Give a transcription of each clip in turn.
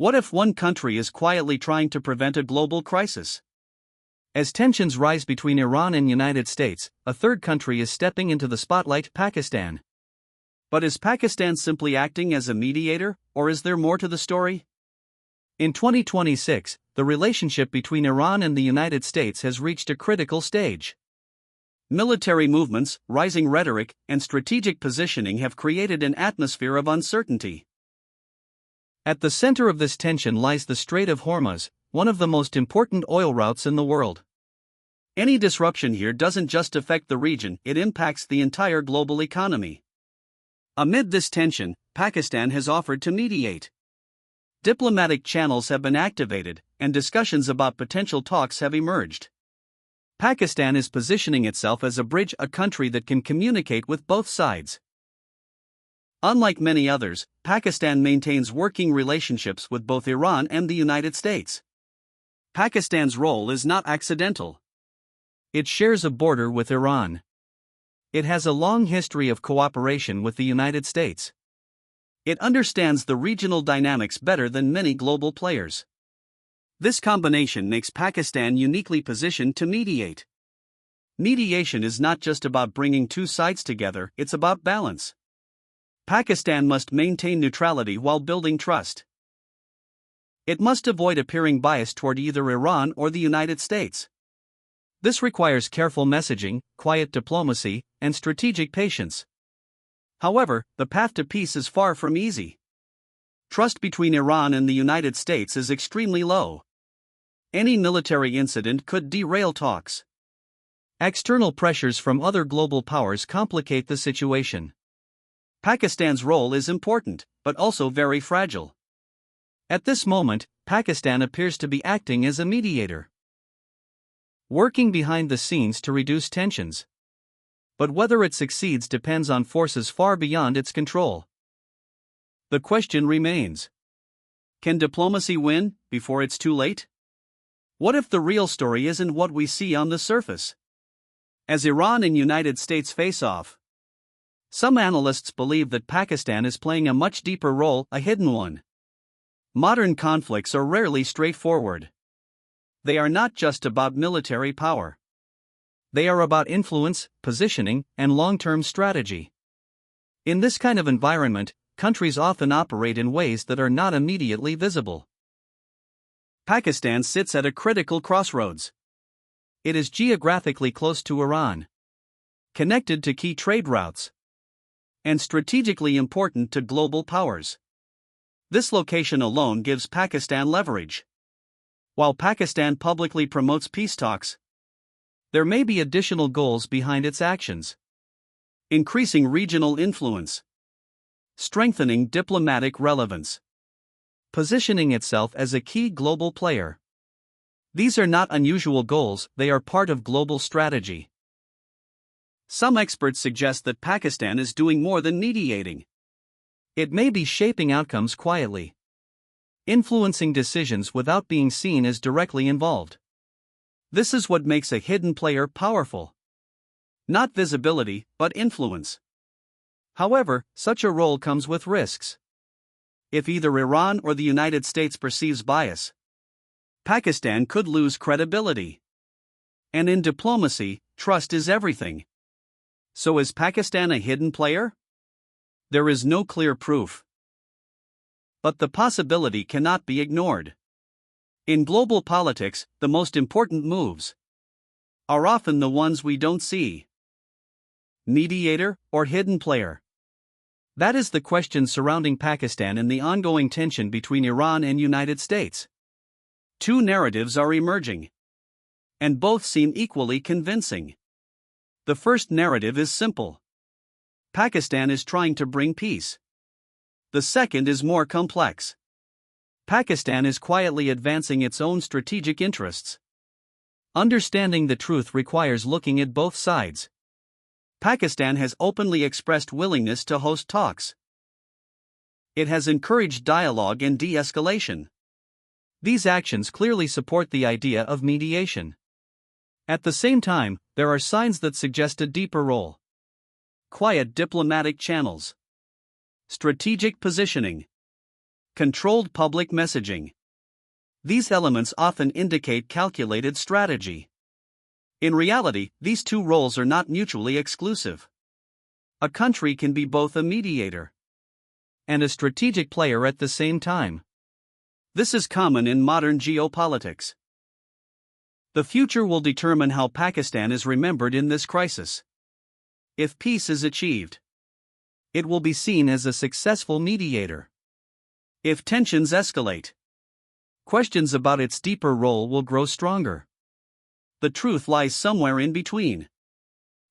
What if one country is quietly trying to prevent a global crisis? As tensions rise between Iran and United States, a third country is stepping into the spotlight: Pakistan. But is Pakistan simply acting as a mediator, or is there more to the story? In 2026, the relationship between Iran and the United States has reached a critical stage. Military movements, rising rhetoric, and strategic positioning have created an atmosphere of uncertainty. At the center of this tension lies the Strait of Hormuz, one of the most important oil routes in the world. Any disruption here doesn't just affect the region, it impacts the entire global economy. Amid this tension, Pakistan has offered to mediate. Diplomatic channels have been activated, and discussions about potential talks have emerged. Pakistan is positioning itself as a bridge, a country that can communicate with both sides. Unlike many others, Pakistan maintains working relationships with both Iran and the United States. Pakistan's role is not accidental. It shares a border with Iran. It has a long history of cooperation with the United States. It understands the regional dynamics better than many global players. This combination makes Pakistan uniquely positioned to mediate. Mediation is not just about bringing two sides together, it's about balance. Pakistan must maintain neutrality while building trust. It must avoid appearing biased toward either Iran or the United States. This requires careful messaging, quiet diplomacy, and strategic patience. However, the path to peace is far from easy. Trust between Iran and the United States is extremely low. Any military incident could derail talks. External pressures from other global powers complicate the situation. Pakistan's role is important, but also very fragile. At this moment, Pakistan appears to be acting as a mediator, working behind the scenes to reduce tensions. But whether it succeeds depends on forces far beyond its control. The question remains: can diplomacy win before it's too late? What if the real story isn't what we see on the surface? As Iran and United States face off, some analysts believe that Pakistan is playing a much deeper role, a hidden one. Modern conflicts are rarely straightforward. They are not just about military power. They are about influence, positioning, and long-term strategy. In this kind of environment, countries often operate in ways that are not immediately visible. Pakistan sits at a critical crossroads. It is geographically close to Iran, connected to key trade routes, and strategically important to global powers. This location alone gives Pakistan leverage. While Pakistan publicly promotes peace talks, there may be additional goals behind its actions: increasing regional influence, strengthening diplomatic relevance, positioning itself as a key global player. These are not unusual goals, they are part of global strategy. Some experts suggest that Pakistan is doing more than mediating. It may be shaping outcomes quietly, influencing decisions without being seen as directly involved. This is what makes a hidden player powerful. Not visibility, but influence. However, such a role comes with risks. If either Iran or the United States perceives bias, Pakistan could lose credibility. And in diplomacy, trust is everything. So is Pakistan a hidden player? There is no clear proof. But the possibility cannot be ignored. In global politics, the most important moves are often the ones we don't see. Mediator or hidden player? That is the question surrounding Pakistan and the ongoing tension between Iran and United States. Two narratives are emerging, and both seem equally convincing. The first narrative is simple: Pakistan is trying to bring peace. The second is more complex. Pakistan is quietly advancing its own strategic interests. Understanding the truth requires looking at both sides. Pakistan has openly expressed willingness to host talks. It has encouraged dialogue and de-escalation. These actions clearly support the idea of mediation. At the same time, there are signs that suggest a deeper role: quiet diplomatic channels, strategic positioning, Controlled public messaging. These elements often indicate calculated strategy. In reality, these two roles are not mutually exclusive. A country can be both a mediator and a strategic player at the same time. This is common in modern geopolitics. The future will determine how Pakistan is remembered in this crisis. If peace is achieved, it will be seen as a successful mediator. If tensions escalate, questions about its deeper role will grow stronger. The truth lies somewhere in between.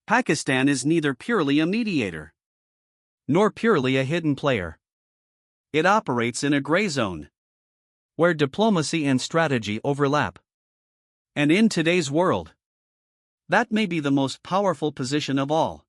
Pakistan is neither purely a mediator nor purely a hidden player. It operates in a gray zone where diplomacy and strategy overlap. And in today's world, that may be the most powerful position of all.